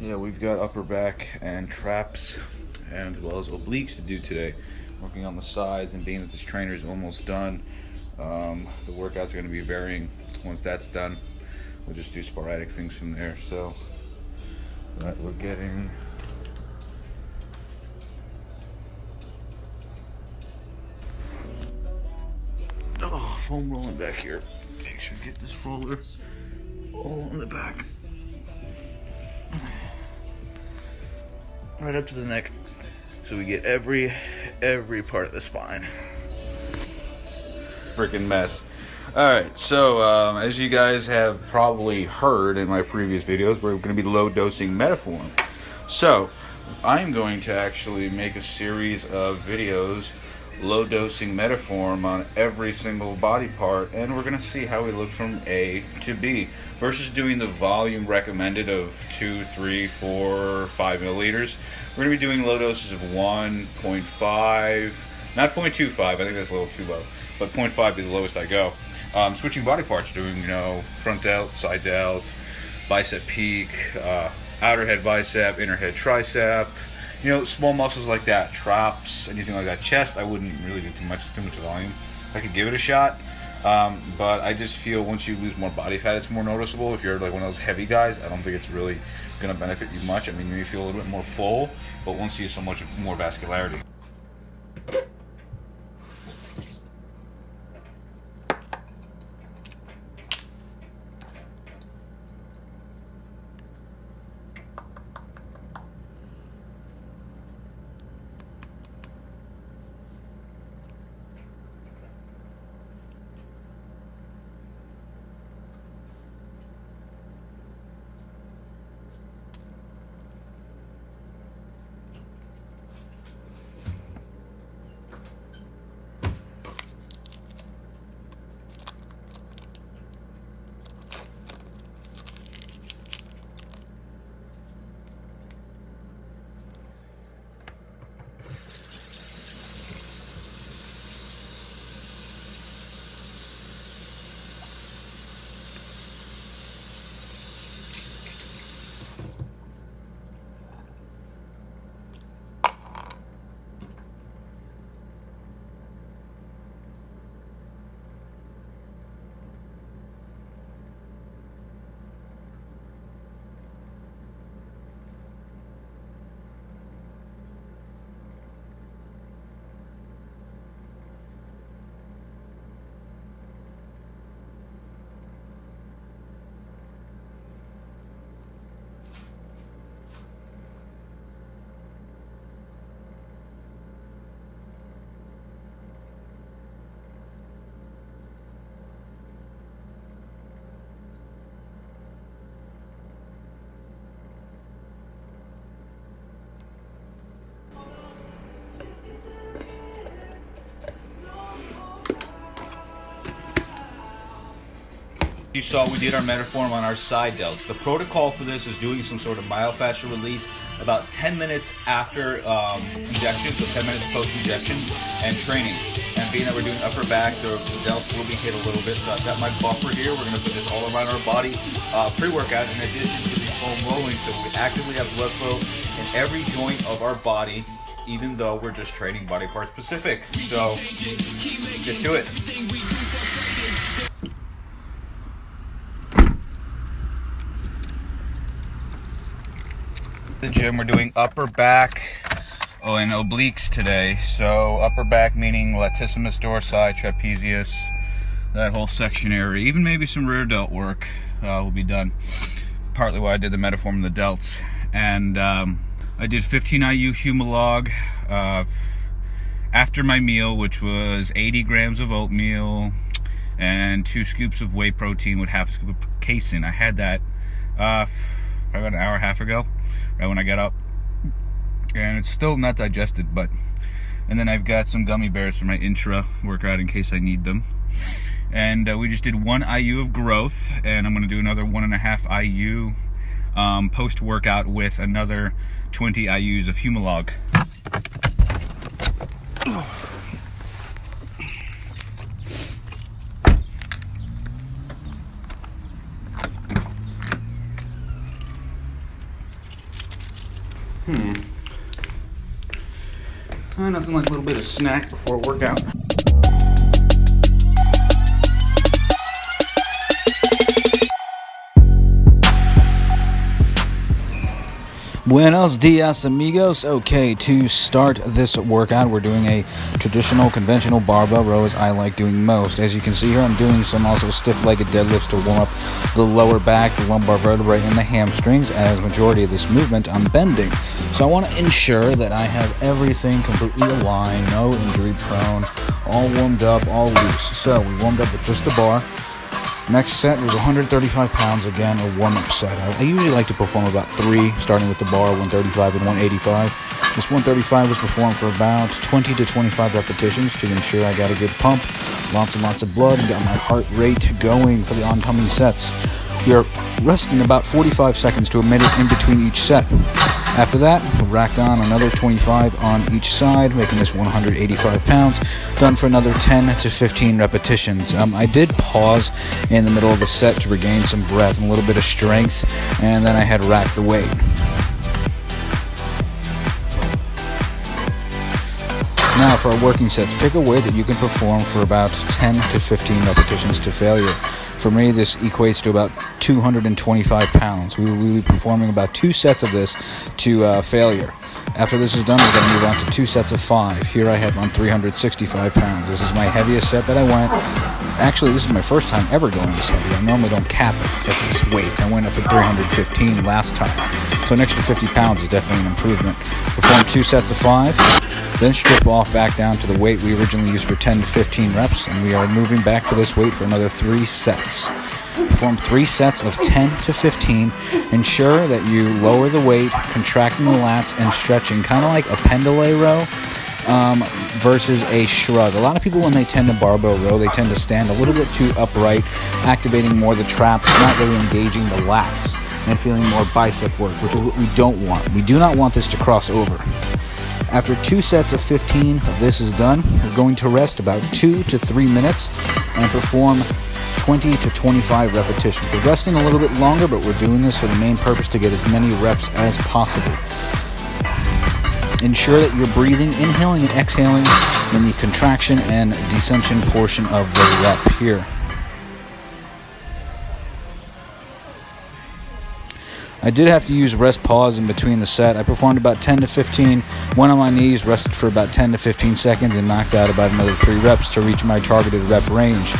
Yeah, we've got upper back and traps and as well as obliques to do today. Working on the sides, and being that this trainer is almost done, the workout's going to be varying. Once that's done, we'll just do sporadic things from there. So we're getting foam rolling back here. Make sure to get this roller all on the back. Right up to the neck, so we get every part of the spine. Freaking mess. Alright, so as you guys have probably heard in my previous videos, we're going to be low dosing Metaform. So I'm going to actually make a series of videos low dosing Metaform on every single body part, and we're going to see how we look from A to B versus doing the volume recommended of 2, 3, 4, 5 milliliters. We're going to be doing low doses of 1.5, not 0.25, I think that's a little too low, but 0.5 be the lowest I go. Switching body parts, doing, front delt, side delt, bicep peak, outer head bicep, inner head tricep, small muscles like that, traps, anything like that. Chest, I wouldn't really do too much volume. I could give it a shot, but I just feel once you lose more body fat, it's more noticeable. If you're like one of those heavy guys, I don't think it's really going to benefit you much. I mean, you may feel a little bit more full, but won't see so much more vascularity. You saw we did our Metaform on our side delts. The protocol for this is doing some sort of myofascial release about 10 minutes after injection, so 10 minutes post-injection, and training. And being that we're doing upper back, the delts will be hit a little bit, so I've got my buffer here. We're going to put this all around our body pre-workout in addition to the foam rolling, so we actively have blood flow in every joint of our body, even though we're just training body part specific. So, get to it. The gym, we're doing upper back and obliques today. So upper back meaning latissimus dorsi, trapezius, that whole section area, even maybe some rear delt work will be done. Partly why I did the Metaform and the delts. And I did 15 IU Humalog after my meal, which was 80 grams of oatmeal, and 2 scoops of whey protein with half a scoop of casein. I had that probably about an hour and a half ago, right when I got up, and it's still not digested. But and then I've got some gummy bears for my intra workout in case I need them. And we just did 1 IU of growth, and I'm going to do another 1.5 IU post workout with another 20 IUs of Humalog. Nothing like a little bit of snack before a workout. Buenos dias, amigos. Okay, to start this workout, we're doing a traditional, conventional barbell row as I like doing most. As you can see here, I'm doing some also stiff-legged deadlifts to warm up the lower back, the lumbar vertebrae, and the hamstrings. As majority of this movement, I'm bending. So I want to ensure that I have everything completely aligned, no injury prone, all warmed up, all loose. So we warmed up with just the bar. Next set was 135 pounds, again, a warm-up set. I usually like to perform about 3, starting with the bar, 135 and 185. This 135 was performed for about 20 to 25 repetitions to ensure I got a good pump, lots and lots of blood, and got my heart rate going for the oncoming sets. We are resting about 45 seconds to a minute in between each set. After that, we racked on another 25 on each side, making this 185 pounds, done for another 10 to 15 repetitions. I did pause in the middle of the set to regain some breath and a little bit of strength, and then I had racked the weight. Now for our working sets, pick a weight that you can perform for about 10 to 15 repetitions to failure. For me, this equates to about 225 pounds. We will be performing about 2 sets of this to failure. After this is done, we're going to move on to 2 sets of 5. Here I have on 365 pounds. This is my heaviest set that I went. Actually, this is my first time ever going this heavy. I normally don't cap it at this weight. I went up at 315 last time. So an extra 50 pounds is definitely an improvement. Perform 2 sets of 5. Then strip off back down to the weight we originally used for 10 to 15 reps, and we are moving back to this weight for another 3 sets. Perform 3 sets of 10 to 15. Ensure that you lower the weight, contracting the lats and stretching, kind of like a pendulum row versus a shrug. A lot of people, when they tend to barbell row, they tend to stand a little bit too upright, activating more of the traps, not really engaging the lats, and feeling more bicep work, which is what we don't want. We do not want this to cross over. After 2 sets of 15 of this is done, we're going to rest about 2 to 3 minutes and perform 20 to 25 repetitions. We're resting a little bit longer, but we're doing this for the main purpose to get as many reps as possible. Ensure that you're breathing, inhaling and exhaling in the contraction and descension portion of the rep here. I did have to use rest pause in between the set. I performed about 10 to 15, went on my knees, rested for about 10 to 15 seconds, and knocked out about another 3 reps to reach my targeted rep range,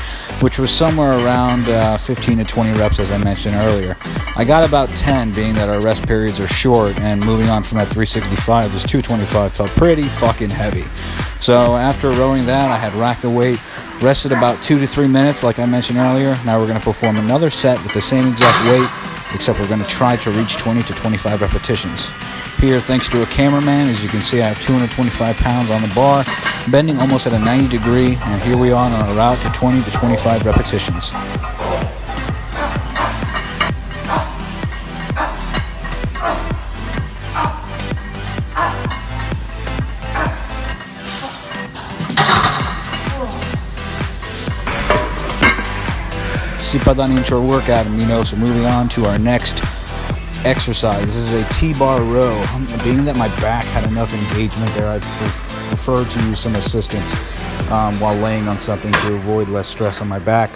which was somewhere around 15 to 20 reps, as I mentioned earlier. I got about 10, being that our rest periods are short, and moving on from that 365, this 225 felt pretty fucking heavy. So after rowing that, I had racked the weight, rested about 2 to 3 minutes, like I mentioned earlier. Now we're going to perform another set with the same exact weight, except we're going to try to reach 20 to 25 repetitions. Here, thanks to a cameraman, as you can see, I have 225 pounds on the bar, bending almost at a 90 degree, and here we are on our route to 20 to 25 repetitions. Si pa done intro workout, so moving on to our next exercise. This is a T-bar row. Being that my back had enough engagement there, I prefer to use some assistance while laying on something to avoid less stress on my back.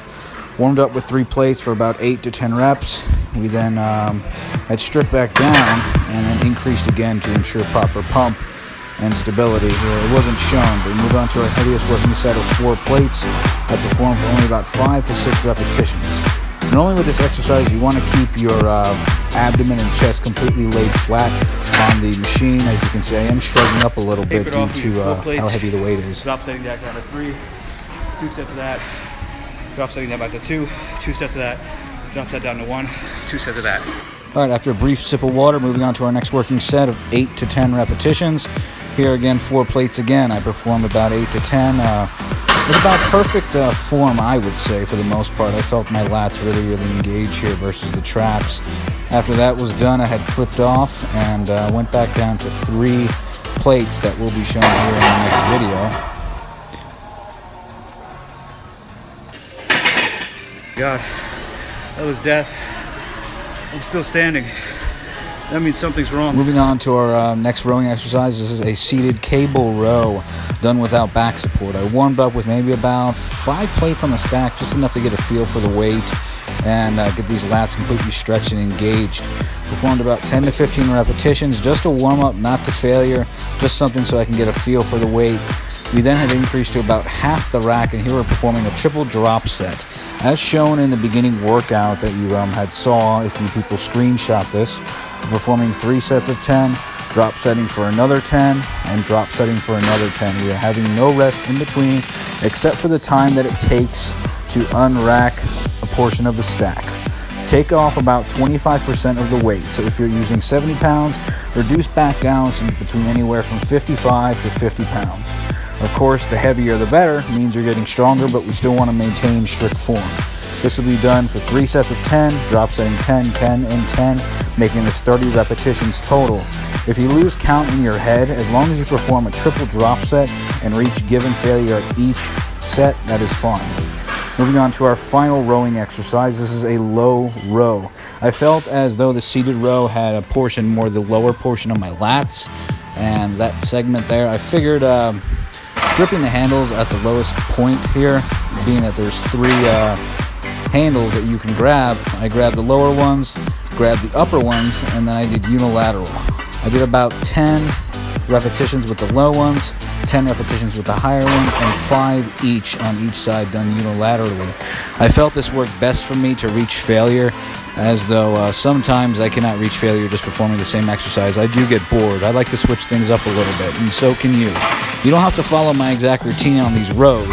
Warmed up with 3 plates for about 8 to 10 reps. We then had stripped back down and then increased again to ensure proper pump and stability. It wasn't shown, but we moved on to our heaviest working set of 4 plates. I performed for only about 5 to 6 repetitions. Normally with this exercise, you want to keep your abdomen and chest completely laid flat on the machine. As you can see, I am shrugging up a little bit due to how heavy the weight is. Drop setting jack down to 3, 2 sets of that. drop setting that back to 2 sets of that, drop set down to 1, 2 sets of that. All right, after a brief sip of water, moving on to our next working set of 8 to 10 repetitions. Here again, 4 plates again. I performed about 8 to 10. It's about perfect form, I would say, for the most part. I felt my lats really engaged here versus the traps. After that was done, I had clipped off and went back down to 3 plates that will be shown here in the next video. God, that was death. I'm still standing. That means something's wrong. Moving on to our next rowing exercise. This is a seated cable row done without back support. I warmed up with maybe about 5 plates on the stack, just enough to get a feel for the weight and get these lats completely stretched and engaged. Performed about 10 to 15 repetitions, just a warm up, not to failure, just something so I can get a feel for the weight. We then had increased to about half the rack, and here we're performing a triple drop set. As shown in the beginning workout that you had saw, if you people screenshot this, we're performing 3 sets of 10, drop setting for another 10, and drop setting for another 10. We are having no rest in between, except for the time that it takes to unrack a portion of the stack. Take off about 25% of the weight. So if you're using 70 pounds, reduce back down between anywhere from 55 to 50 pounds. Of course, the heavier the better, means you're getting stronger, but we still want to maintain strict form. This will be done for 3 sets of 10, drop setting 10, 10, and 10, making this 30 repetitions total. If you lose count in your head, as long as you perform a triple drop set and reach given failure at each set, that is fine. Moving on to our final rowing exercise. This is a low row. I felt as though the seated row had a portion more, the lower portion of my lats, and that segment there, I figured gripping the handles at the lowest point here, being that there's 3 handles that you can grab, I grabbed the lower ones, grabbed the upper ones, and then I did unilateral. I did about 10 repetitions with the low ones, 10 repetitions with the higher ones, and 5 each on each side done unilaterally. I felt this worked best for me to reach failure, as though sometimes I cannot reach failure just performing the same exercise. I do get bored. I like to switch things up a little bit, and so can you. You don't have to follow my exact routine on these rows,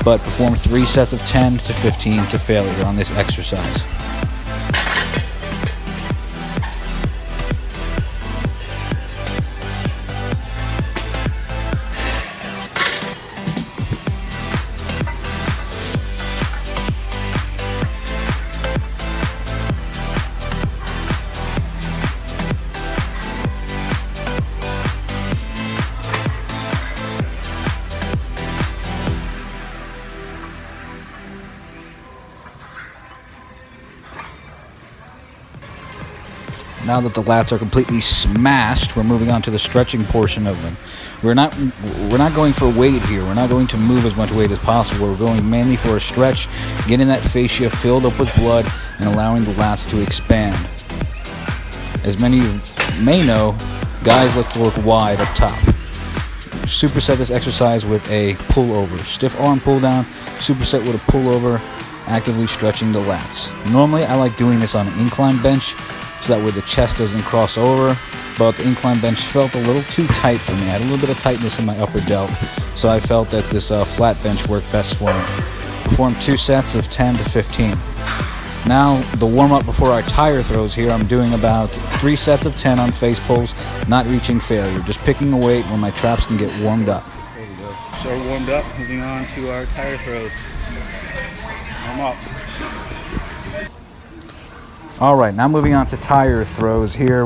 but perform 3 sets of 10 to 15 to failure on this exercise. Now that the lats are completely smashed, we're moving on to the stretching portion of them. We're not going for weight here. We're not going to move as much weight as possible. We're going mainly for a stretch, getting that fascia filled up with blood and allowing the lats to expand. As many of you may know, guys like to look wide up top. Superset this exercise with a pullover. Stiff arm pull down, superset with a pullover, actively stretching the lats. Normally I like doing this on an incline bench, so that way the chest doesn't cross over, but the incline bench felt a little too tight for me. I had a little bit of tightness in my upper delt, so I felt that this flat bench worked best for me. Performed 2 sets of 10 to 15. Now, the warm-up before our tire throws here, I'm doing about 3 sets of 10 on face pulls, not reaching failure, just picking a weight where my traps can get warmed up. There you go. So we're warmed up, moving on to our tire throws. Warm up. All right, now moving on to tire throws here.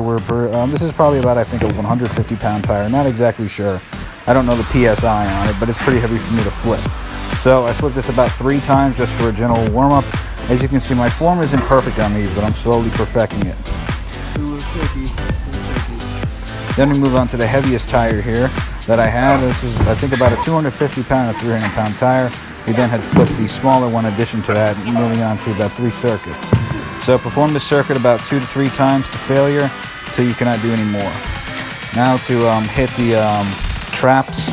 This is probably about, I think, a 150-pound tire. Not exactly sure. I don't know the PSI on it, but it's pretty heavy for me to flip. So I flipped this about 3 times just for a general warm-up. As you can see, my form isn't perfect on these, but I'm slowly perfecting it. Then we move on to the heaviest tire here that I have. This is, I think, about a 250-pound or 300-pound tire. We then had flipped the smaller one in addition to that, moving on to about 3 circuits. So perform the circuit about 2 to 3 times to failure till you cannot do any more. Now to hit the traps,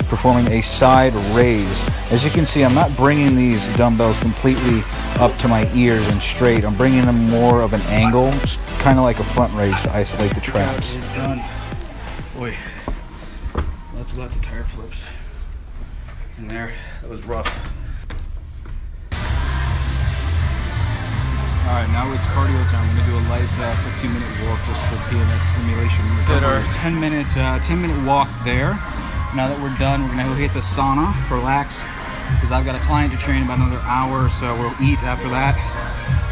performing a side raise. As you can see, I'm not bringing these dumbbells completely up to my ears and straight. I'm bringing them more of an angle, kind of like a front raise to isolate the traps. It's done. Boy, lots of tire flips in there. That was rough. Alright, now it's cardio time. I'm going to do a light 15-minute walk just for PNS stimulation. Did our 10-minute walk there. Now that we're done, we're going to go hit the sauna, relax, because I've got a client to train about another hour, so we'll eat after that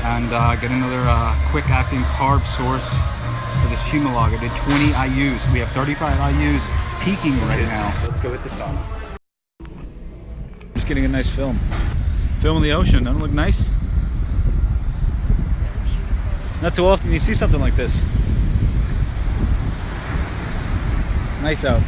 and get another quick-acting carb source for this Chimalog. I did 20 IUs. We have 35 IUs peaking right now. Let's go hit the sauna. Just getting a nice film. Film in the ocean. Doesn't it look nice? Not too often you see something like this. Nice out.